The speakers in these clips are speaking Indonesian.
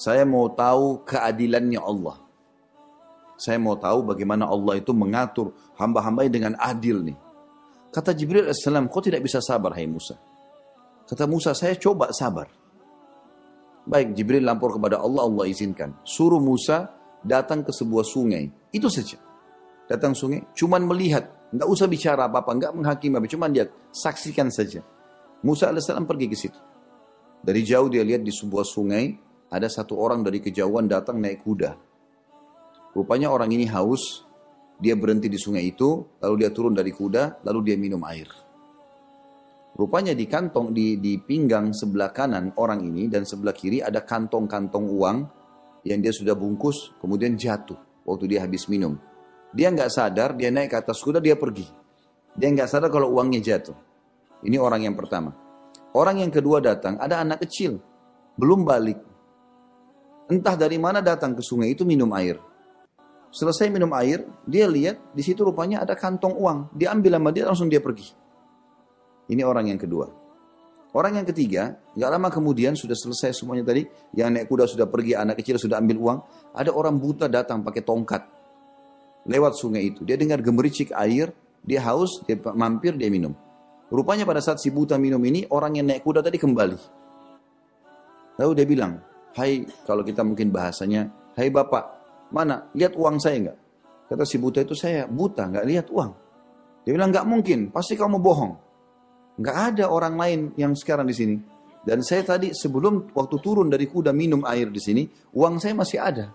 Saya mau tahu keadilannya Allah. Saya mau tahu bagaimana Allah itu mengatur hamba-hambanya dengan adil nih. Kata Jibril alaihissalam, kau tidak bisa sabar hai Musa. Kata Musa, saya coba sabar. Baik, Jibril lapor kepada Allah, Allah izinkan. Suruh Musa datang ke sebuah sungai. Itu saja. Datang sungai, cuman melihat. Nggak usah bicara apa-apa, nggak menghakimi apa, cuman lihat. Saksikan saja. Musa alaihissalam pergi ke situ. Dari jauh dia lihat di sebuah sungai, ada satu orang dari kejauhan datang naik kuda. Rupanya orang ini haus, dia berhenti di sungai itu, lalu dia turun dari kuda, lalu dia minum air. Rupanya di kantong, di pinggang sebelah kanan orang ini dan sebelah kiri ada kantong-kantong uang yang dia sudah bungkus, kemudian jatuh waktu dia habis minum. Dia nggak sadar, dia naik ke atas kuda, dia pergi. Dia nggak sadar kalau uangnya jatuh. Ini orang yang pertama. Orang yang kedua datang, ada anak kecil, belum balik. Entah dari mana datang ke sungai itu minum air. Selesai minum air, dia lihat di situ rupanya ada kantong uang. Dia ambil sama dia, langsung dia pergi. Ini orang yang kedua. Orang yang ketiga, gak lama kemudian sudah selesai semuanya tadi. Yang naik kuda sudah pergi, anak kecil sudah ambil uang. Ada orang buta datang pakai tongkat. Lewat sungai itu. Dia dengar gemericik air, dia haus, dia mampir, dia minum. Rupanya pada saat si buta minum ini, orang yang naik kuda tadi kembali. Lalu dia bilang, hai, kalau kita mungkin bahasanya, hai bapak, mana, lihat uang saya enggak? Kata si buta itu, saya buta, enggak lihat uang. Dia bilang, enggak mungkin, pasti kamu bohong. Enggak ada orang lain yang sekarang di sini. Dan saya tadi sebelum waktu turun dari kuda minum air di sini, uang saya masih ada.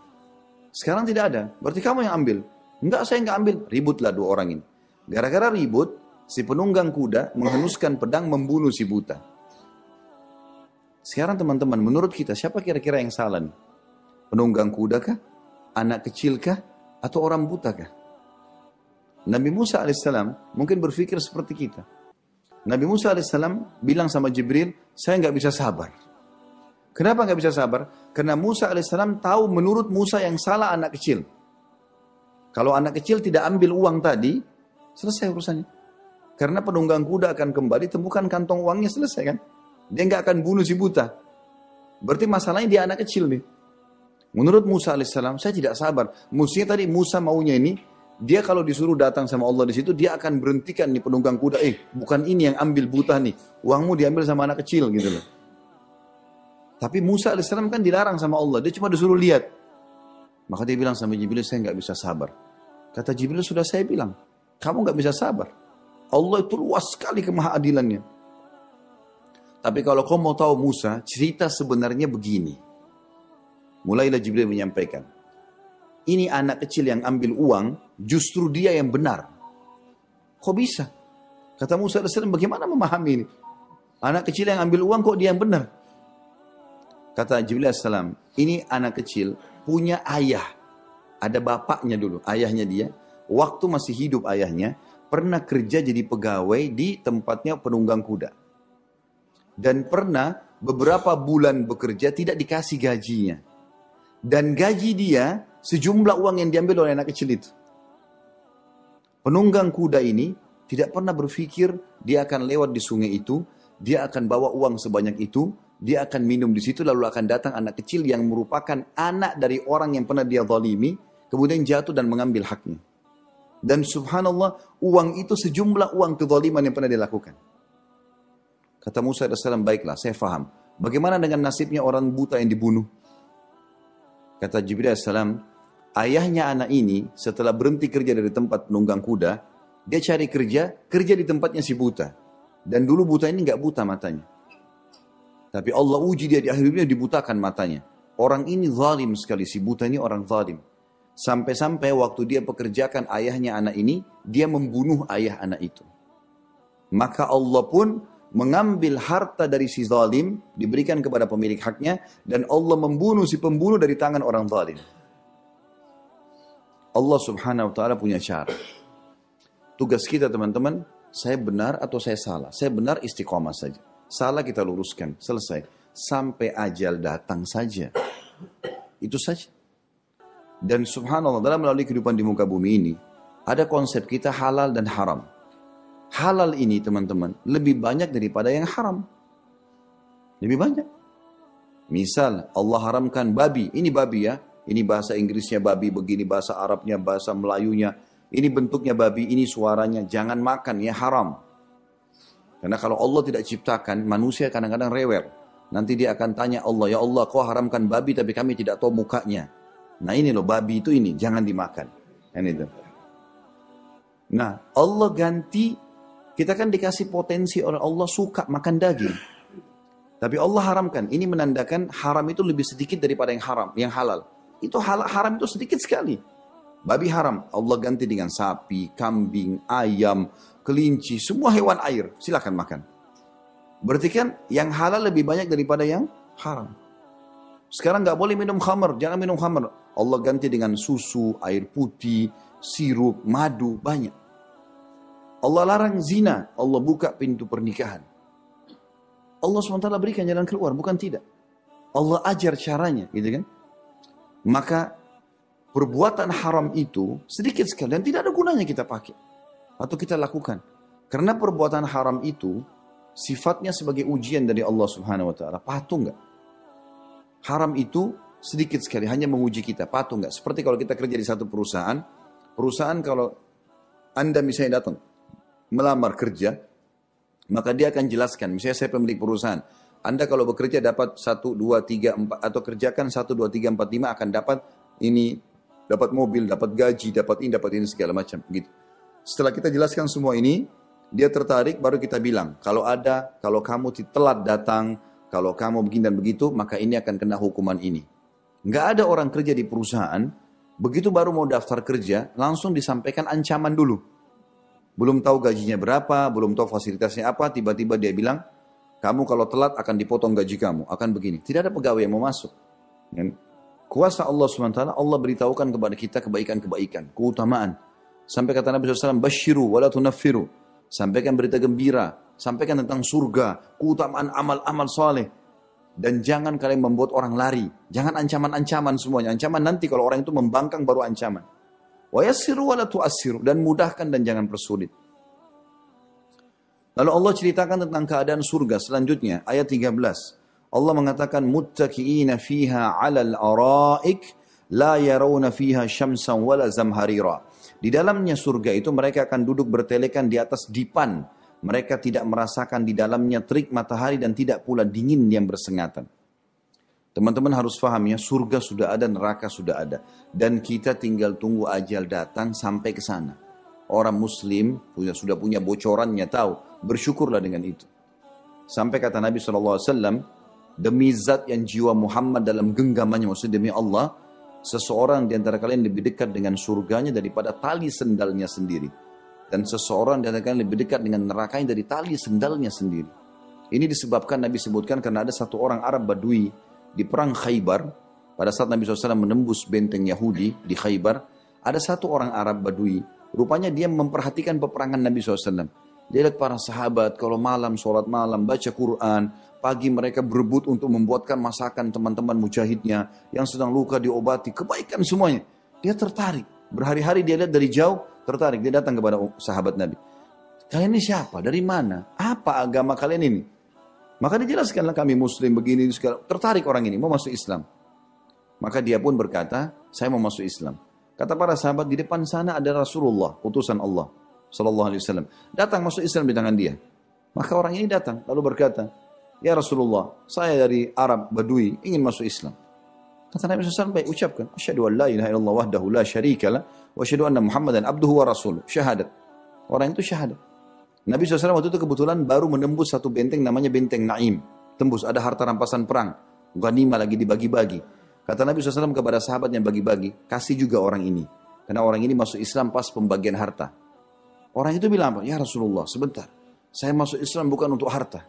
Sekarang tidak ada, berarti kamu yang ambil. Enggak, saya enggak ambil. Ributlah dua orang ini. Gara-gara ribut, si penunggang kuda menghenuskan pedang membunuh si buta. Sekarang teman-teman, menurut kita siapa kira-kira yang salah nih? Penunggang kuda kah? Anak kecil kah? Atau orang buta kah? Nabi Musa alaihissalam mungkin berpikir seperti kita. Nabi Musa alaihissalam bilang sama Jibril, saya nggak bisa sabar. Kenapa nggak bisa sabar? Karena Musa alaihissalam tahu menurut Musa yang salah anak kecil. Kalau anak kecil tidak ambil uang tadi, selesai urusannya. Karena penunggang kuda akan kembali temukan kantong uangnya, selesai kan? Dia nggak akan bunuh si buta. Berarti masalahnya dia anak kecil nih. Menurut Musa alaihissalam, saya tidak sabar. Mestinya tadi Musa maunya ini, dia kalau disuruh datang sama Allah di situ, dia akan berhentikan nih penunggang kuda. Bukan ini yang ambil buta nih. Uangmu diambil sama anak kecil gitu loh. Tapi Musa alaihissalam kan dilarang sama Allah. Dia cuma disuruh lihat. Maka dia bilang sama Jibril, saya nggak bisa sabar. Kata Jibril, sudah saya bilang, kamu nggak bisa sabar. Allah itu luas sekali kemahaadilannya. Tapi kalau kau mau tahu Musa, cerita sebenarnya begini. Mulailah Jibril menyampaikan. Ini anak kecil yang ambil uang, justru dia yang benar. Kok bisa? Kata Musa AS, bagaimana memahami ini? Anak kecil yang ambil uang, kok dia yang benar? Kata Jibril AS, ini anak kecil punya ayah. Ada bapaknya dulu, ayahnya dia. Waktu masih hidup ayahnya, pernah kerja jadi pegawai di tempatnya penunggang kuda. Dan pernah beberapa bulan bekerja tidak dikasih gajinya. Dan gaji dia sejumlah uang yang diambil oleh anak kecil itu. Penunggang kuda ini tidak pernah berpikir dia akan lewat di sungai itu, dia akan bawa uang sebanyak itu, dia akan minum di situ, lalu akan datang anak kecil yang merupakan anak dari orang yang pernah dia zalimi, kemudian jatuh dan mengambil haknya. Dan subhanallah, uang itu sejumlah uang kezaliman yang pernah dilakukan. Kata Musa AS, baiklah, saya faham. Bagaimana dengan nasibnya orang buta yang dibunuh? Kata Jibril AS, ayahnya anak ini setelah berhenti kerja dari tempat penunggang kuda, dia cari kerja di tempatnya si buta. Dan dulu buta ini nggak buta matanya. Tapi Allah uji dia di akhir hidupnya, dibutakan matanya. Orang ini zalim sekali, si buta ini orang zalim. Sampai-sampai waktu dia pekerjakan ayahnya anak ini, dia membunuh ayah anak itu. Maka Allah pun mengambil harta dari si zalim, diberikan kepada pemilik haknya, dan Allah membunuh si pembunuh dari tangan orang zalim. Allah subhanahu wa ta'ala punya cara. Tugas kita teman-teman, saya benar atau saya salah? Saya benar, istiqomah saja. Salah kita luruskan, selesai. Sampai ajal datang saja. Itu saja. Dan subhanallah, dalam melalui kehidupan di muka bumi ini, ada konsep kita halal dan haram. Halal ini teman-teman lebih banyak daripada yang haram. Lebih banyak. Misal Allah haramkan babi, ini babi ya, ini bahasa Inggrisnya babi begini, bahasa Arabnya, bahasa Melayunya, ini bentuknya babi, ini suaranya, jangan makan ya, haram. Karena kalau Allah tidak ciptakan, manusia kadang-kadang rewel. Nanti dia akan tanya Allah, ya Allah kau haramkan babi tapi kami tidak tahu mukanya. Nah ini loh babi itu ini, jangan dimakan. Kan itu. Nah Allah ganti, kita kan dikasih potensi oleh Allah suka makan daging. Tapi Allah haramkan, ini menandakan haram itu lebih sedikit daripada yang haram, yang halal. Itu haram itu sedikit sekali. Babi haram, Allah ganti dengan sapi, kambing, ayam, kelinci, semua hewan air, silakan makan. Berarti kan yang halal lebih banyak daripada yang haram. Sekarang nggak boleh minum khamr, jangan minum khamr. Allah ganti dengan susu, air putih, sirup, madu, banyak. Allah larang zina, Allah buka pintu pernikahan. Allah SWT berikan jalan keluar, bukan tidak. Allah ajar caranya, gitu kan. Maka perbuatan haram itu sedikit sekali dan tidak ada gunanya kita pakai atau kita lakukan. Karena perbuatan haram itu sifatnya sebagai ujian dari Allah Subhanahu wa taala. Patuh enggak? Haram itu sedikit sekali hanya menguji kita, patuh enggak? Seperti kalau kita kerja di satu perusahaan, kalau Anda misalnya datang melamar kerja, maka dia akan jelaskan, misalnya saya pemilik perusahaan, Anda kalau bekerja dapat 1, 2, 3, 4, atau kerjakan 1, 2, 3, 4, 5 akan dapat ini, dapat mobil, dapat gaji, dapat ini segala macam. Gitu. Setelah kita jelaskan semua ini, dia tertarik baru kita bilang, kalau kamu telat datang, kalau kamu begini dan begitu, maka ini akan kena hukuman ini. Nggak ada orang kerja di perusahaan, begitu baru mau daftar kerja, langsung disampaikan ancaman dulu. Belum tahu gajinya berapa, belum tahu fasilitasnya apa, tiba-tiba dia bilang, kamu kalau telat akan dipotong gaji kamu, akan begini. Tidak ada pegawai yang mau masuk. Kuasa Allah SWT, Allah beritahukan kepada kita kebaikan-kebaikan, keutamaan. Sampai kata Nabi SAW, basyiru wala tunaffiru. Sampaikan berita gembira, sampaikan tentang surga, keutamaan amal-amal soleh. Dan jangan kalian membuat orang lari. Jangan ancaman-ancaman semuanya. Ancaman nanti kalau orang itu membangkang baru ancaman. Wa yassiru wa la tu'assiru, dan mudahkan dan jangan persulit. Lalu Allah ceritakan tentang keadaan surga selanjutnya ayat 13. Allah mengatakan muttaqiina fiha 'alal araik la yarawna fiha syamsan wala zamharira. Di dalamnya surga itu mereka akan duduk bertelekan di atas dipan. Mereka tidak merasakan di dalamnya terik matahari dan tidak pula dingin yang bersengatan. Teman-teman harus paham ya, surga sudah ada, neraka sudah ada. Dan kita tinggal tunggu ajal datang sampai ke sana. Orang muslim sudah punya bocorannya, tahu. Bersyukurlah dengan itu. Sampai kata Nabi SAW, demi zat yang jiwa Muhammad dalam genggamannya, maksudnya demi Allah, seseorang di antara kalian lebih dekat dengan surganya daripada tali sendalnya sendiri. Dan seseorang di antara kalian lebih dekat dengan nerakanya dari tali sendalnya sendiri. Ini disebabkan Nabi sebutkan karena ada satu orang Arab Badui di perang Khaybar, pada saat Nabi SAW menembus benteng Yahudi di Khaybar, ada satu orang Arab Badui, rupanya dia memperhatikan peperangan Nabi SAW. Dia lihat para sahabat, kalau malam, sholat malam, baca Quran, pagi mereka berebut untuk membuatkan masakan teman-teman mujahidnya, yang sedang luka diobati, kebaikan semuanya. Dia tertarik, berhari-hari dia lihat dari jauh, tertarik, dia datang kepada sahabat Nabi. Kalian ini siapa? Dari mana? Apa agama kalian ini? Maka dijelaskanlah kami muslim begini, tertarik orang ini, mau masuk Islam. Maka dia pun berkata, saya mau masuk Islam. Kata para sahabat, di depan sana ada Rasulullah, utusan Allah sallallahu alaihi wasallam. Datang masuk Islam di tangan dia. Maka orang ini datang, lalu berkata, ya Rasulullah, saya dari Arab Badui, ingin masuk Islam. Kata Nabi SAW, baik ucapkan, asyhadu an la ilaha illallah wahdahu la syarika lah, wa asyhadu anna Muhammadan abduhu wa rasuluh. Syahadat. Orang itu syahadat. Nabi SAW waktu itu kebetulan baru menembus satu benteng namanya benteng Naim. Tembus, ada harta rampasan perang. Ghanimah lagi dibagi-bagi. Kata Nabi SAW kepada sahabat yang bagi-bagi, kasih juga orang ini. Karena orang ini masuk Islam pas pembagian harta. Orang itu bilang apa? Ya Rasulullah, sebentar. Saya masuk Islam bukan untuk harta.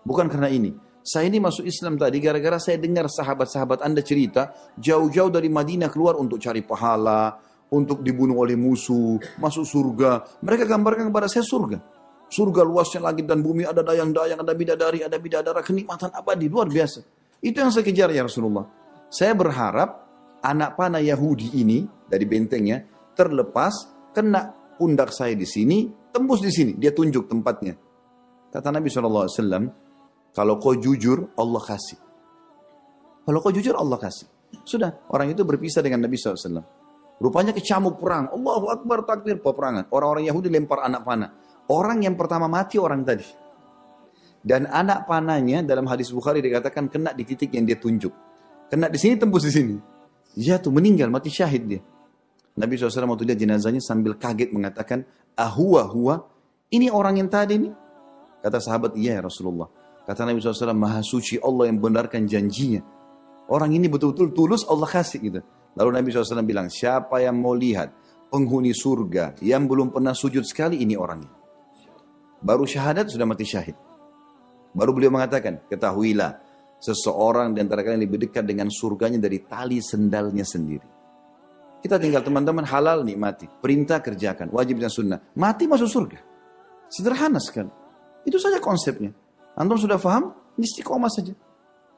Bukan karena ini. Saya ini masuk Islam tadi gara-gara saya dengar sahabat-sahabat Anda cerita, jauh-jauh dari Madinah keluar untuk cari pahala, untuk dibunuh oleh musuh, masuk surga. Mereka gambarkan kepada saya surga. Surga luasnya langit dan bumi, ada dayang-dayang, ada bidadari, ada bidadara, kenikmatan abadi, luar biasa. Itu yang saya kejar ya Rasulullah. Saya berharap anak panah Yahudi ini, dari bentengnya, terlepas, kena pundak saya di sini, tembus di sini. Dia tunjuk tempatnya. Kata Nabi SAW, kalau kau jujur, Allah kasih. Kalau kau jujur Allah kasih. Sudah, orang itu berpisah dengan Nabi SAW. Rupanya kecamuk perang. Allahu Akbar, takbir, peperangan. Orang-orang Yahudi lempar anak panah. Orang yang pertama mati orang tadi. Dan anak panahnya dalam hadis Bukhari dikatakan kena di titik yang dia tunjuk. Kena di sini, tembus di sini. Jatuh, meninggal, mati syahid dia. Nabi SAW waktu lihat jenazahnya sambil kaget mengatakan, huwa, ini orang yang tadi ini? Kata sahabat, iya ya Rasulullah. Kata Nabi SAW, maha suci Allah yang benarkan janjinya. Orang ini betul-betul tulus Allah kasih gitu. Lalu Nabi SAW bilang, siapa yang mau lihat penghuni surga yang belum pernah sujud sekali, ini orangnya. Baru syahadat sudah mati syahid. Baru beliau mengatakan, ketahuilah, seseorang di antara kalian lebih dekat dengan surganya dari tali sendalnya sendiri. Kita tinggal teman-teman halal nikmati, perintah kerjakan, wajib dan sunnah. Mati masuk surga. Sederhana sekali. Itu saja konsepnya. Antum sudah paham? Istiqomah saja.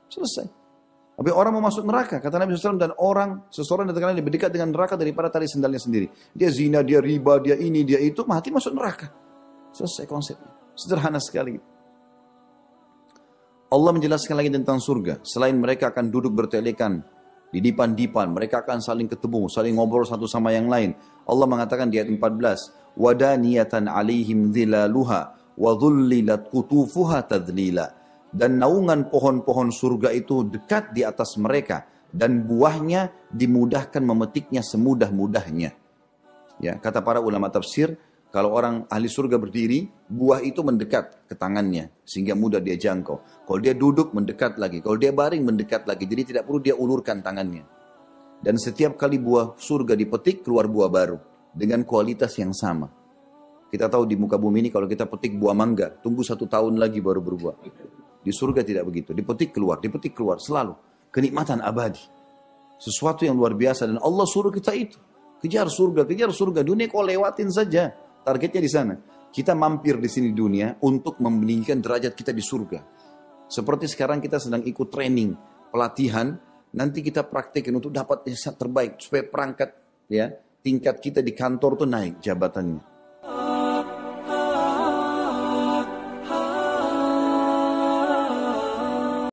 Selesai. Tapi orang mau masuk neraka, kata Nabi SAW, dan seseorang yang lebih dekat dengan neraka daripada tali sendalnya sendiri. Dia zina, dia riba, dia ini, dia itu, mati masuk neraka. Selesai konsepnya. Sederhana sekali. Allah menjelaskan lagi tentang surga. Selain mereka akan duduk bertelekan di dipan-dipan, mereka akan saling ketemu, saling ngobrol satu sama yang lain. Allah mengatakan di ayat 14, wadaniyatan alaihim dhilaluha wa dhullilat qutufuha tadlila. Dan naungan pohon-pohon surga itu dekat di atas mereka dan buahnya dimudahkan memetiknya semudah-mudahnya. Ya, kata para ulama tafsir, kalau orang ahli surga berdiri, buah itu mendekat ke tangannya sehingga mudah dia jangkau. Kalau dia duduk mendekat lagi, kalau dia baring mendekat lagi, jadi tidak perlu dia ulurkan tangannya. Dan setiap kali buah surga dipetik, keluar buah baru dengan kualitas yang sama. Kita tahu di muka bumi ini kalau kita petik buah mangga, tunggu 1 tahun lagi baru berbuah. Di surga tidak begitu, dipetik keluar selalu. Kenikmatan abadi. Sesuatu yang luar biasa dan Allah suruh kita itu. Kejar surga. Dunia kau lewatin saja. Targetnya di sana. Kita mampir di sini dunia untuk meninggikan derajat kita di surga. Seperti sekarang kita sedang ikut training, pelatihan, nanti kita praktekin untuk dapat yang terbaik supaya perangkat ya, tingkat kita di kantor tuh naik jabatannya.